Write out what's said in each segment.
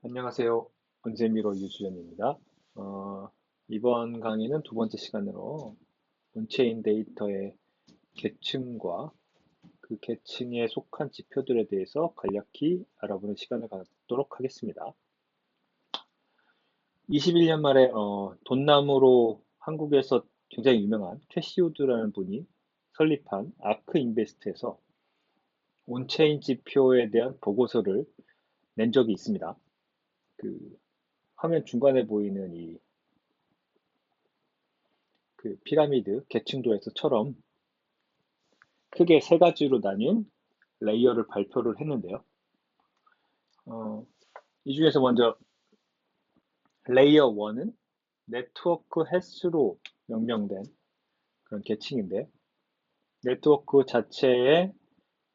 안녕하세요. 언제미로 유주연입니다. 어, 이번 강의는 두 번째 시간으로 온체인 데이터의 계층과 그 계층에 속한 지표들에 대해서 간략히 알아보는 시간을 갖도록 하겠습니다. 21년 말에 돈나무로 한국에서 굉장히 유명한 캐시우드라는 분이 설립한 아크 인베스트에서 온체인 지표에 대한 보고서를 낸 적이 있습니다. 그 화면 중간에 보이는 이 그 피라미드 계층도에서처럼 크게 세 가지로 나뉜 레이어를 발표를 했는데요. 어, 이 중에서 먼저 레이어 1은 네트워크 횟수로 명명된 그런 계층인데 네트워크 자체의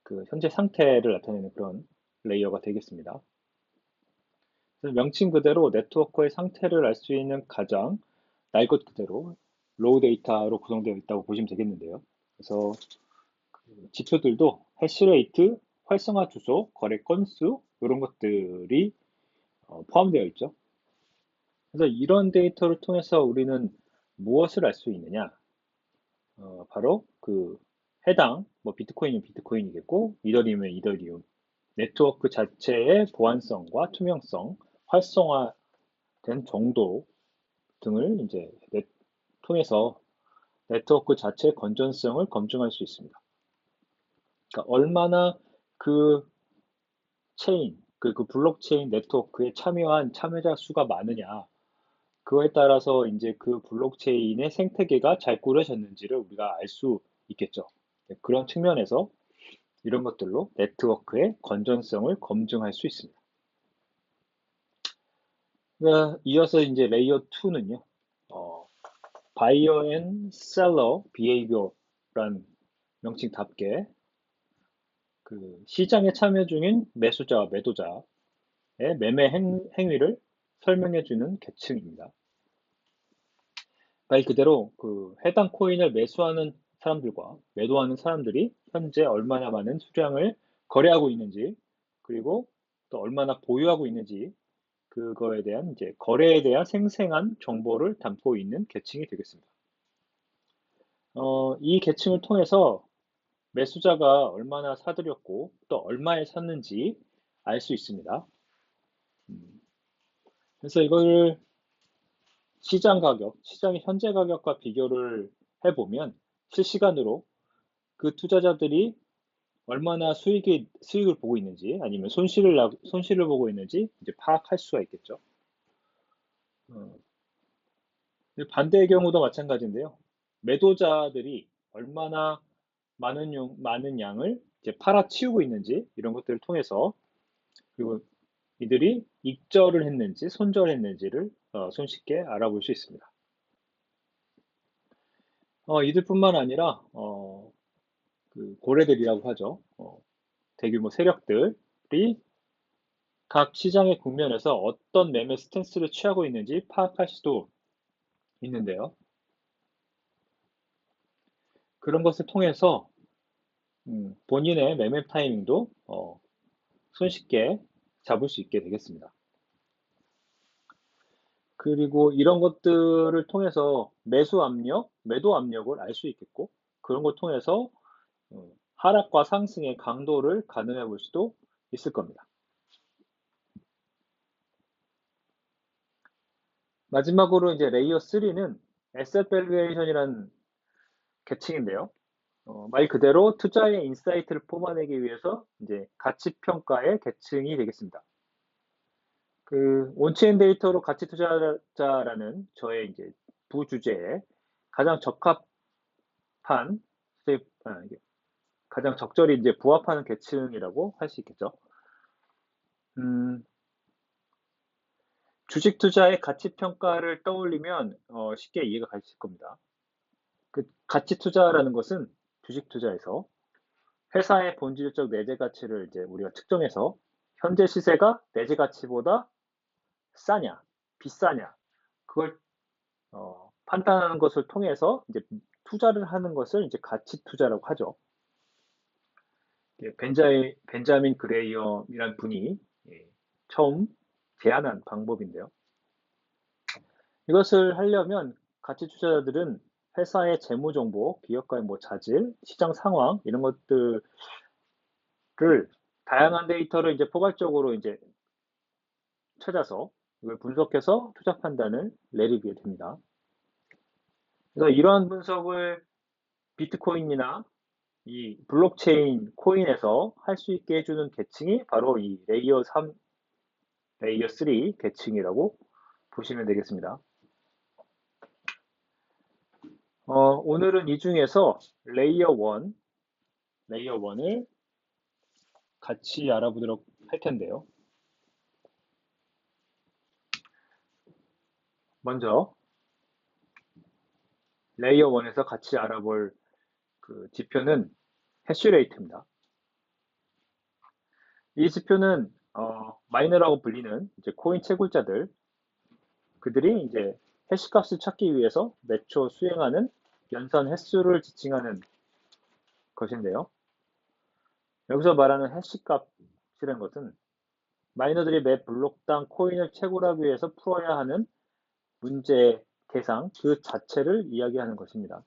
그 현재 상태를 나타내는 그런 레이어가 되겠습니다. 그래서 명칭 그대로 네트워크의 상태를 알 수 있는 가장 날 것 그대로 로우 데이터로 구성되어 있다고 보시면 되겠는데요. 그래서 지표들도 해시레이트, 활성화 주소, 거래 건수 이런 것들이 포함되어 있죠. 그래서 이런 데이터를 통해서 우리는 무엇을 알 수 있느냐? 바로 그 해당 뭐 비트코인은 비트코인이겠고 이더리움은 이더리움 네트워크 자체의 보안성과 투명성, 활성화된 정도 등을 이제 통해서 네트워크 자체의 건전성을 검증할 수 있습니다. 그러니까 얼마나 그 체인, 그 블록체인 네트워크에 참여한 참여자 수가 많으냐, 그거에 따라서 이제 그 블록체인의 생태계가 잘 꾸려졌는지를 우리가 알 수 있겠죠. 네, 그런 측면에서 이런 것들로 네트워크의 건전성을 검증할 수 있습니다. 이어서 이제 레이어 2는요, 바이어 앤 셀러 비헤이비어란 명칭답게 그 시장에 참여 중인 매수자와 매도자의 매매 행위를 설명해주는 계층입니다. 말 그대로 그 해당 코인을 매수하는 사람들과 매도하는 사람들이 현재 얼마나 많은 수량을 거래하고 있는지, 그리고 또 얼마나 보유하고 있는지, 그거에 대한 이제 거래에 대한 생생한 정보를 담고 있는 계층이 되겠습니다. 이 계층을 통해서 매수자가 얼마나 사들였고 또 얼마에 샀는지 알 수 있습니다. 음, 그래서 이걸 시장 가격, 시장의 현재 가격과 비교를 해보면 실시간으로 그 투자자들이 얼마나 수익을 보고 있는지 아니면 손실을 보고 있는지 이제 파악할 수가 있겠죠. 어, 반대의 경우도 마찬가지인데요. 매도자들이 얼마나 많은 양을 이제 팔아치우고 있는지 이런 것들을 통해서 그리고 이들이 익절을 했는지 손절했는지를 손쉽게 알아볼 수 있습니다. 이들뿐만 아니라 그 고래들이라고 하죠. 대규모 세력들이 각 시장의 국면에서 어떤 매매 스탠스를 취하고 있는지 파악할 수도 있는데요. 그런 것을 통해서 본인의 매매 타이밍도 손쉽게 잡을 수 있게 되겠습니다. 그리고 이런 것들을 통해서 매수 압력, 매도 압력을 알 수 있겠고, 그런 걸 통해서 하락과 상승의 강도를 가늠해 볼 수도 있을 겁니다. 마지막으로 이제 레이어 3는 Asset Valuation이라는 계층인데요. 말 그대로 투자의 인사이트를 뽑아내기 위해서 이제 가치 평가의 계층이 되겠습니다. 그 온체인 데이터로 가치 투자자라는 저의 이제 부주제에 가장 적합한 가장 적절히 이제 부합하는 계층이라고 할 수 있겠죠. 음, 주식 투자의 가치 평가를 떠올리면 쉽게 이해가 가실 겁니다. 그 가치 투자라는 것은 주식 투자에서 회사의 본질적 내재 가치를 이제 우리가 측정해서 현재 시세가 내재 가치보다 싸냐, 비싸냐, 그걸 판단하는 것을 통해서 이제 투자를 하는 것을 이제 가치 투자라고 하죠. 벤자민 그레이엄이란 분이 처음 제한한 방법인데요. 이것을 하려면 가치 투자자들은 회사의 재무 정보, 기업가의 뭐 자질, 시장 상황 이런 것들을 다양한 데이터를 이제 포괄적으로 이제 찾아서 이걸 분석해서 투자 판단을 내리게 됩니다. 그래서 이러한 분석을 비트코인이나 이 블록체인 코인에서 할 수 있게 해주는 계층이 바로 이 레이어 3, 레이어 3 계층이라고 보시면 되겠습니다. 오늘은 이 중에서 레이어 1을 같이 알아보도록 할 텐데요. 먼저 레이어 1에서 같이 알아볼 그 지표는 해시레이트입니다. 이 지표는 마이너라고 불리는 이제 코인 채굴자들 그들이 이제 해시값을 찾기 위해서 매초 수행하는 연산 횟수를 지칭하는 것인데요. 여기서 말하는 해시값이라는 것은 마이너들이 매 블록당 코인을 채굴하기 위해서 풀어야 하는 문제 대상 그 자체를 이야기하는 것입니다.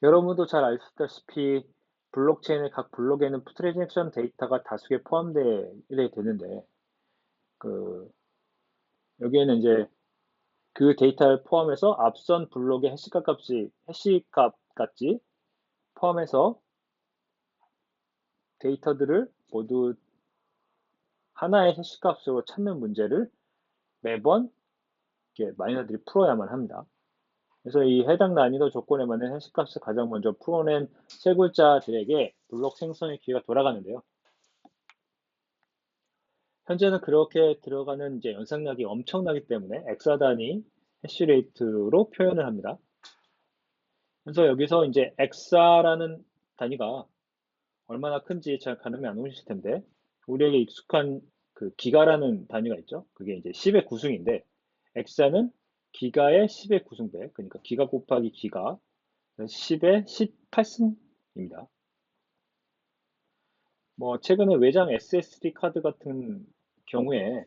여러분도 잘 아시다시피 블록체인의 각 블록에는 트랜잭션 데이터가 다수에 포함되어 되는데 여기에는 이제 그 데이터를 포함해서 앞선 블록의 해시값 같이 포함해서 데이터들을 모두 하나의 해시값으로 찾는 문제를 매번 마이너들이 풀어야만 합니다. 그래서 이 해당 난이도 조건에 맞는 해시값을 가장 먼저 풀어낸 채굴자들에게 블록 생성의 기회가 돌아가는데요. 현재는 그렇게 들어가는 이제 연산량이 엄청나기 때문에 엑사 단위 해시레이트로 표현을 합니다. 그래서 여기서 이제 엑사라는 단위가 얼마나 큰지 잘 가늠이 안 오실 텐데 우리에게 익숙한 그 기가라는 단위가 있죠. 그게 이제 10의 구승인데 엑사는 기가의 10의 구승배, 그러니까 기가 곱하기 기가 10의 18승입니다. 뭐 최근에 외장 SSD 카드 같은 경우에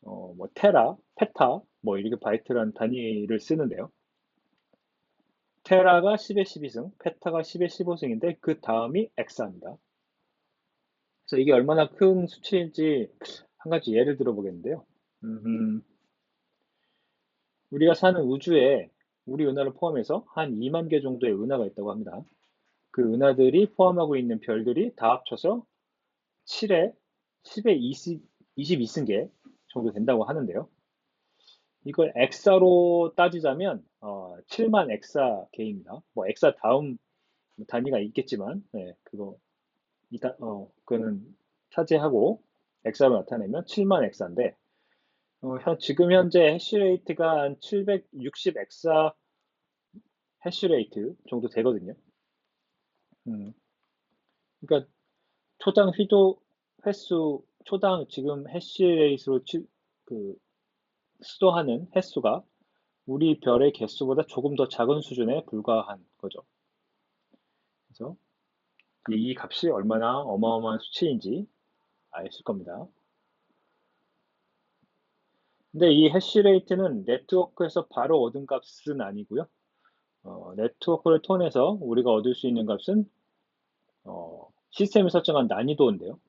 뭐 테라, 페타, 뭐 이렇게 바이트라는 단위를 쓰는데요. 테라가 10의 12승, 페타가 10의 15승인데 그 다음이 엑사입니다. 그래서 이게 얼마나 큰 수치인지 한 가지 예를 들어보겠는데요. 우리가 사는 우주에 우리 은하를 포함해서 한 2만 개 정도의 은하가 있다고 합니다. 그 은하들이 포함하고 있는 별들이 다 합쳐서 7에 10의 22승계 정도 된다고 하는데요. 이걸 엑사로 따지자면 7만 엑사계입니다. 뭐 엑사 다음 단위가 있겠지만 네, 그거는 차지하고 엑사로 나타내면 7만 엑사인데 지금 현재 해시레이트가 한 760 엑사 해시레이트 정도 되거든요. 그러니까 초당 휘도 횟수, 초당 지금 해시레이트로 수도하는 횟수가 우리 별의 개수보다 조금 더 작은 수준에 불과한 거죠. 그래서 이 값이 얼마나 어마어마한 수치인지 아실 겁니다. 근데 이 해시레이트는 네트워크에서 바로 얻은 값은 아니고요. 네트워크를 통해서 우리가 얻을 수 있는 값은 시스템이 설정한 난이도인데요.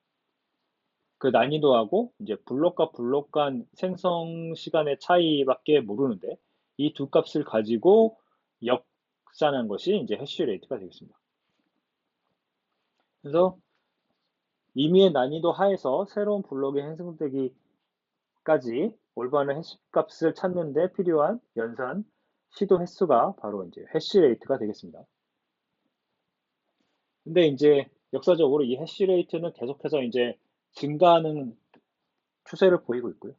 그 난이도하고 이제 블록과 블록 간 생성 시간의 차이밖에 모르는데 이 두 값을 가지고 역산한 것이 이제 해시레이트가 되겠습니다. 그래서 임의의 난이도 하에서 새로운 블록이 생성되기까지 올바른 해시값을 찾는 데 필요한 연산 시도 횟수가 바로 이제 해시레이트가 되겠습니다. 근데 이제 역사적으로 이 해시레이트는 계속해서 이제 증가하는 추세를 보이고 있고요.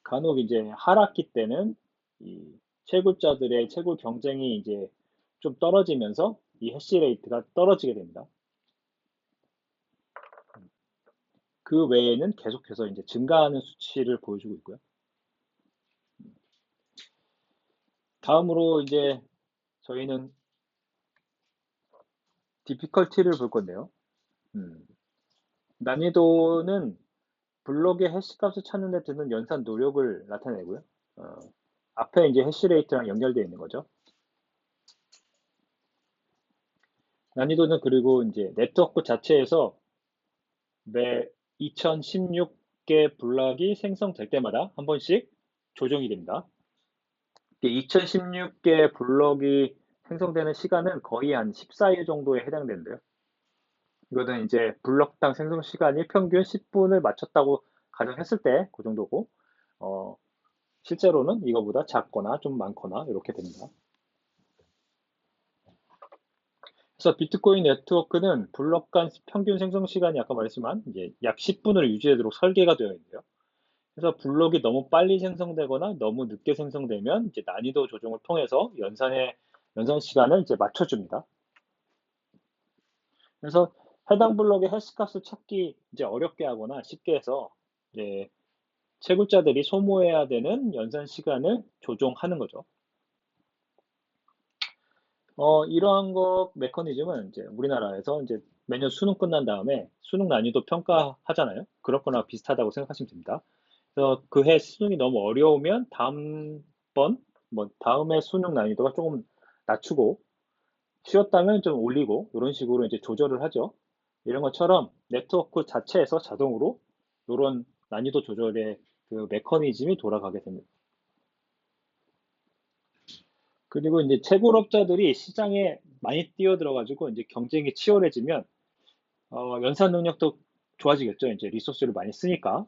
간혹 이제 하락기 때는 이 채굴자들의 채굴 경쟁이 이제 좀 떨어지면서 이 해시레이트가 떨어지게 됩니다. 그 외에는 계속해서 이제 증가하는 수치를 보여주고 있고요. 다음으로 이제 저희는 difficulty를 볼 건데요. 난이도는 블록의 해시값을 찾는 데 드는 연산 노력을 나타내고요. 어, 앞에 이제 해시레이트랑 연결되어 있는 거죠. 난이도는 그리고 이제 네트워크 자체에서 매 2016개 블록이 생성될 때마다 한 번씩 조정이 됩니다. 2016개 블록이 생성되는 시간은 거의 한 14일 정도에 해당되는데요. 이거는 이제 블록당 생성 시간이 평균 10분을 맞췄다고 가정했을 때 그 정도고, 어, 실제로는 이거보다 작거나 좀 많거나 이렇게 됩니다. 그래서 비트코인 네트워크는 블록 간 평균 생성 시간이 아까 말했지만 이제 약 10분을 유지하도록 설계가 되어 있는데요. 그래서 블록이 너무 빨리 생성되거나 너무 늦게 생성되면 이제 난이도 조정을 통해서 연산 시간을 이제 맞춰줍니다. 그래서 해당 블록의 해시값을 찾기 이제 어렵게 하거나 쉽게 해서 이제 채굴자들이 소모해야 되는 연산 시간을 조정하는 거죠. 이러한 거 메커니즘은 이제 우리나라에서 이제 매년 수능 끝난 다음에 수능 난이도 평가하잖아요. 그렇거나 비슷하다고 생각하시면 됩니다. 그래서 그 해 수능이 너무 어려우면 다음에 수능 난이도가 조금 낮추고 쉬웠다면 좀 올리고 이런 식으로 이제 조절을 하죠. 이런 것처럼 네트워크 자체에서 자동으로 이런 난이도 조절의 그 메커니즘이 돌아가게 됩니다. 그리고 이제 채굴업자들이 시장에 많이 뛰어들어가지고 이제 경쟁이 치열해지면 연산 능력도 좋아지겠죠. 이제 리소스를 많이 쓰니까.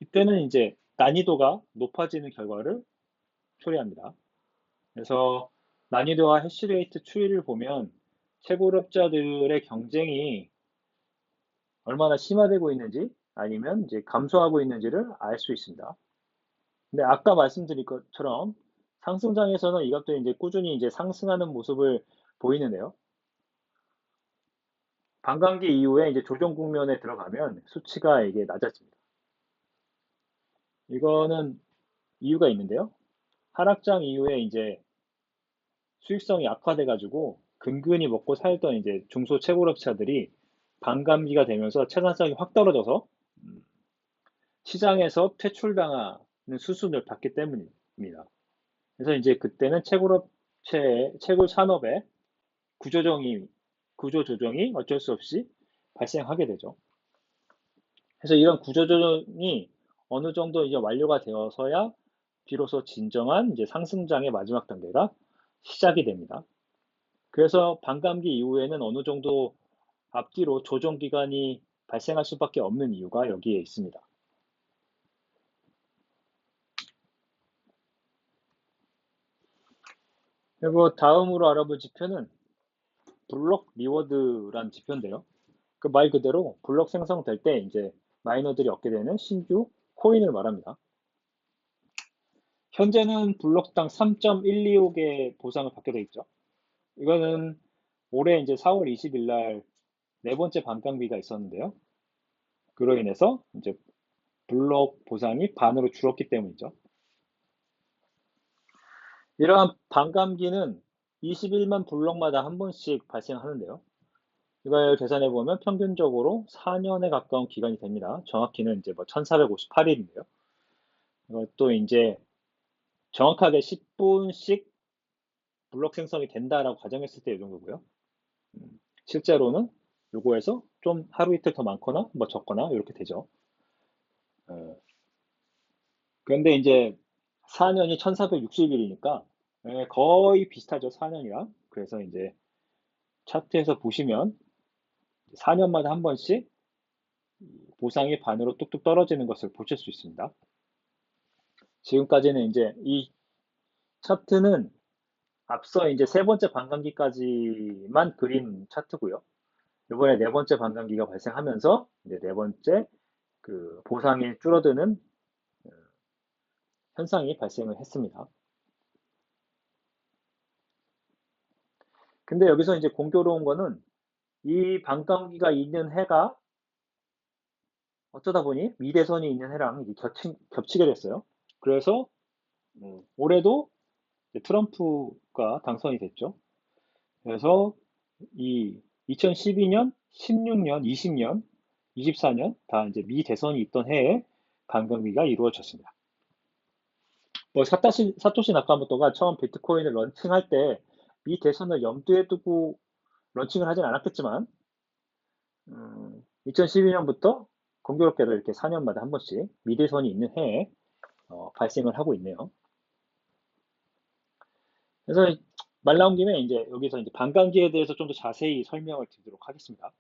이때는 이제 난이도가 높아지는 결과를 초래합니다. 그래서 난이도와 해시레이트 추이를 보면 채굴업자들의 경쟁이 얼마나 심화되고 있는지 아니면 이제 감소하고 있는지를 알 수 있습니다. 근데 아까 말씀드린 것처럼 상승장에서는 이것도 이제 꾸준히 이제 상승하는 모습을 보이는데요. 반감기 이후에 이제 조정 국면에 들어가면 수치가 이게 낮아집니다. 이거는 이유가 있는데요. 하락장 이후에 이제 수익성이 악화돼가지고 근근히 먹고 살던 이제 중소채굴업체들이 반감기가 되면서 생산성이 확 떨어져서 음, 시장에서 퇴출당하는 수순을 밟기 때문입니다. 그래서 이제 그때는 채굴 산업의 구조조정이, 구조조정이 어쩔 수 없이 발생하게 되죠. 그래서 이런 구조조정이 어느 정도 이제 완료가 되어서야 비로소 진정한 이제 상승장의 마지막 단계가 시작이 됩니다. 그래서 반감기 이후에는 어느 정도 앞뒤로 조정 기간이 발생할 수밖에 없는 이유가 여기에 있습니다. 그리고 다음으로 알아볼 지표는 블록 리워드란 지표인데요. 그 말 그대로 블록 생성될 때 이제 마이너들이 얻게 되는 신규 코인을 말합니다. 현재는 블록당 3.125개 보상을 받게 돼 있죠. 이거는 올해 이제 4월 20일 날 네 번째 반감기가 있었는데요. 그로 인해서 이제 블록 보상이 반으로 줄었기 때문이죠. 이러한 반감기는 21만 블록마다 한 번씩 발생하는데요. 이걸 계산해 보면 평균적으로 4년에 가까운 기간이 됩니다. 정확히는 이제 뭐 1458일인데요. 이것도 이제 정확하게 10분씩 블록 생성이 된다라고 가정했을 때 이 정도고요. 실제로는 요거에서 좀 하루 이틀 더 많거나 뭐 적거나 이렇게 되죠. 어, 그런데 이제 4년이 1460일이니까 거의 비슷하죠. 4년이랑. 그래서 이제 차트에서 보시면 4년마다 한 번씩 보상이 반으로 뚝뚝 떨어지는 것을 보실 수 있습니다. 지금까지는 이제 이 차트는 앞서 이제 세 번째 반감기까지만 그린 차트고요. 이번에 네 번째 반감기가 발생하면서 이제 네 번째 그 보상이 줄어드는 현상이 발생을 했습니다. 근데 여기서 이제 공교로운 거는 이 반감기가 있는 해가 어쩌다 보니 미대선이 있는 해랑 겹치게 됐어요. 그래서 올해도 트럼프가 당선이 됐죠. 그래서 이 2012년, 16년, 20년, 2024년 다 이제 미 대선이 있던 해에 반감기가 이루어졌습니다. 뭐 사토시 나카모토가 처음 비트코인을 런칭할 때 미 대선을 염두에 두고 런칭을 하진 않았겠지만 2012년부터 공교롭게도 이렇게 4년마다 한 번씩 미 대선이 있는 해에 발생을 하고 있네요. 그래서 말 나온 김에 이제 여기서 이제 반감기에 대해서 좀 더 자세히 설명을 드리도록 하겠습니다.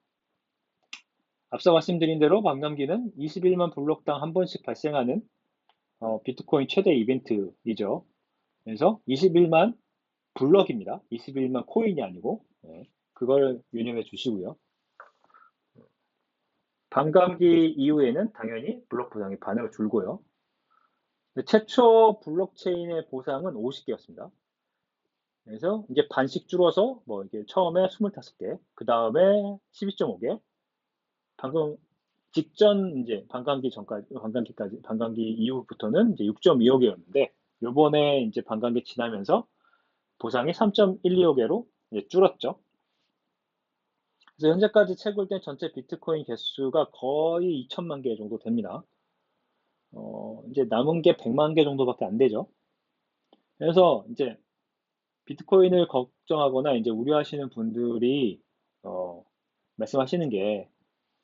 앞서 말씀드린 대로 반감기는 21만 블록당 한 번씩 발생하는 비트코인 최대 이벤트이죠. 그래서 21만 블럭입니다. 21만 코인이 아니고 그걸 유념해 주시고요. 반감기 이후에는 당연히 블록 보상이 반으로 줄고요. 최초 블록체인의 보상은 50개였습니다. 그래서 이제 반씩 줄어서 뭐 이게 처음에 25개, 그 다음에 12.5개, 방금 직전 이제 반감기 이후부터는 이제 6.25개였는데 요번에 이제 반감기 지나면서 보상이 3.125개로 이제 줄었죠. 그래서 현재까지 채굴된 전체 비트코인 개수가 거의 2천만 개 정도 됩니다. 이제 남은 게 100만 개 정도밖에 안 되죠. 그래서 이제 비트코인을 걱정하거나 이제 우려하시는 분들이 말씀하시는 게,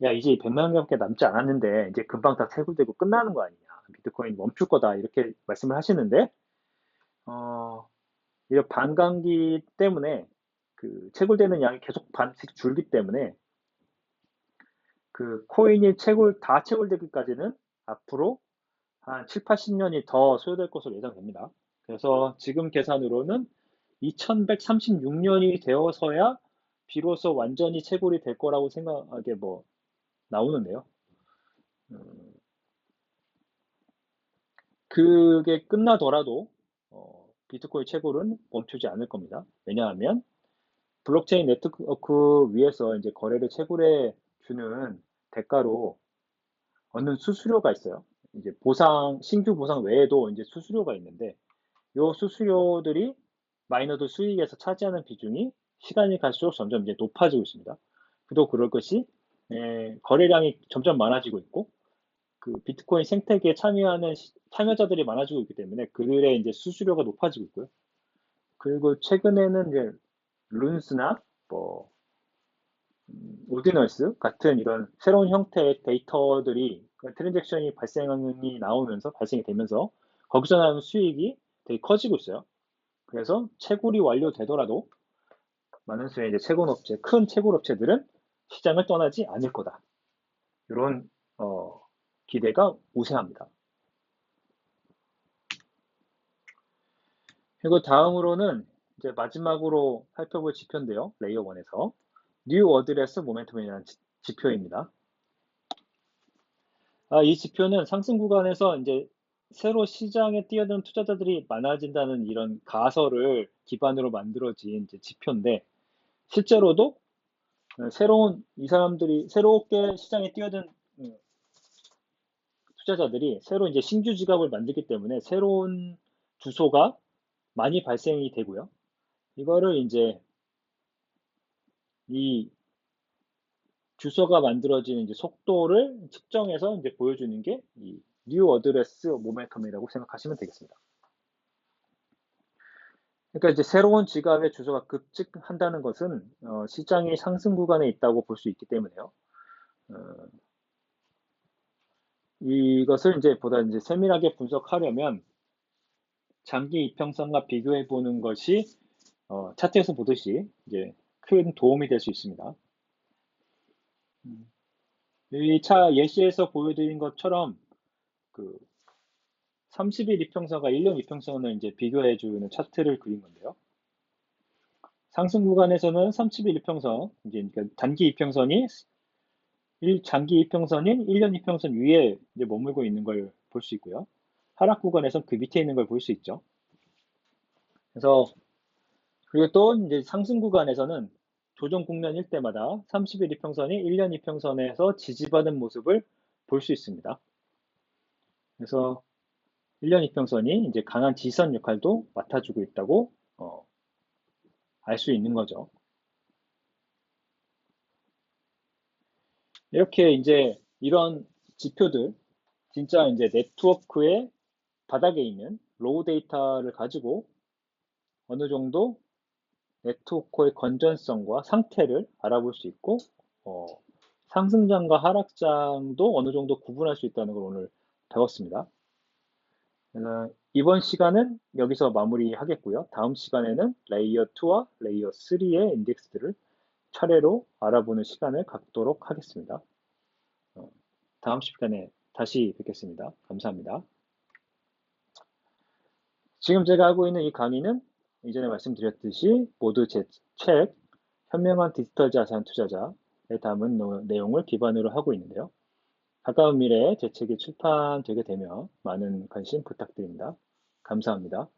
야, 이제 100만 개밖에 남지 않았는데 이제 금방 다 채굴되고 끝나는 거 아니냐, 비트코인 멈출 거다 이렇게 말씀을 하시는데, 이 반감기 때문에 그 채굴되는 양이 계속 반씩 줄기 때문에 그 코인이 다 채굴되기까지는 앞으로 한 7, 80년이 더 소요될 것으로 예상됩니다. 그래서 지금 계산으로는 2136년이 되어서야 비로소 완전히 채굴이 될 거라고 생각하게 뭐 나오는데요. 그게 끝나더라도 비트코인 채굴은 멈추지 않을 겁니다. 왜냐하면 블록체인 네트워크 위에서 이제 거래를 채굴해 주는 대가로 얻는 수수료가 있어요. 이제 신규 보상 외에도 이제 수수료가 있는데, 요 수수료들이 마이너들 수익에서 차지하는 비중이 시간이 갈수록 점점 이제 높아지고 있습니다. 또 그럴 것이 거래량이 점점 많아지고 있고, 그 비트코인 생태계에 참여하는 참여자들이 많아지고 있기 때문에 그들의 이제 수수료가 높아지고 있고요. 그리고 최근에는 이제 룬스나 뭐 오디널스 같은 이런 새로운 형태의 데이터들이 트랜잭션이 발생이 되면서 거기서 나오는 수익이 되게 커지고 있어요. 그래서 채굴이 완료되더라도 많은 수의 이제 큰 채굴업체들은 시장을 떠나지 않을 거다. 이런 기대가 우세합니다. 그리고 다음으로는 이제 마지막으로 살펴볼 지표인데요. 레이어 1에서 뉴 어드레스 모멘텀이라는 지표입니다. 이 지표는 상승 구간에서 이제 새로 시장에 뛰어드는 투자자들이 많아진다는 이런 가설을 기반으로 만들어진 이제 지표인데, 실제로도 이 사람들이 새롭게 시장에 뛰어든 투자자들이 새로 이제 신규 지갑을 만들기 때문에 새로운 주소가 많이 발생이 되고요. 이거를 이제 이 주소가 만들어지는 이제 속도를 측정해서 이제 보여주는 게 이 뉴 어드레스 모멘텀이라고 생각하시면 되겠습니다. 그러니까 이제 새로운 지갑의 주소가 급증한다는 것은 시장이 상승 구간에 있다고 볼 수 있기 때문에요. 어, 이것을 이제 보다 이제 세밀하게 분석하려면 장기 이평선과 비교해 보는 것이 차트에서 보듯이 이제 큰 도움이 될 수 있습니다. 이 예시에서 보여드린 것처럼 그 30일 이평선과 1년 이평선을 이제 비교해 주는 차트를 그린 건데요. 상승 구간에서는 30일 이평선, 이제 그러니까 장기 이평선인 1년 이평선 위에 이제 머물고 있는 걸 볼 수 있고요. 하락 구간에서는 그 밑에 있는 걸 볼 수 있죠. 그래서 그리고 또 이제 상승 구간에서는 조정 국면일 때마다 30일 이평선이 1년 이평선에서 지지받은 모습을 볼 수 있습니다. 그래서 1년 이평선이 이제 강한 지선 역할도 맡아주고 있다고 알 수 있는 거죠. 이렇게 이제 이런 지표들, 진짜 이제 네트워크의 바닥에 있는 로우 데이터를 가지고 어느 정도 네트워크의 건전성과 상태를 알아볼 수 있고, 어, 상승장과 하락장도 어느 정도 구분할 수 있다는 걸 오늘 배웠습니다. 그래서 이번 시간은 여기서 마무리하겠고요. 다음 시간에는 레이어 2와 레이어 3의 인덱스들을 차례로 알아보는 시간을 갖도록 하겠습니다. 어, 다음 시간에 다시 뵙겠습니다. 감사합니다. 지금 제가 하고 있는 이 강의는 이전에 말씀드렸듯이 모두 제 책, 현명한 디지털 자산 투자자에 담은 내용을 기반으로 하고 있는데요. 가까운 미래에 제 책이 출판되게 되면 많은 관심 부탁드립니다. 감사합니다.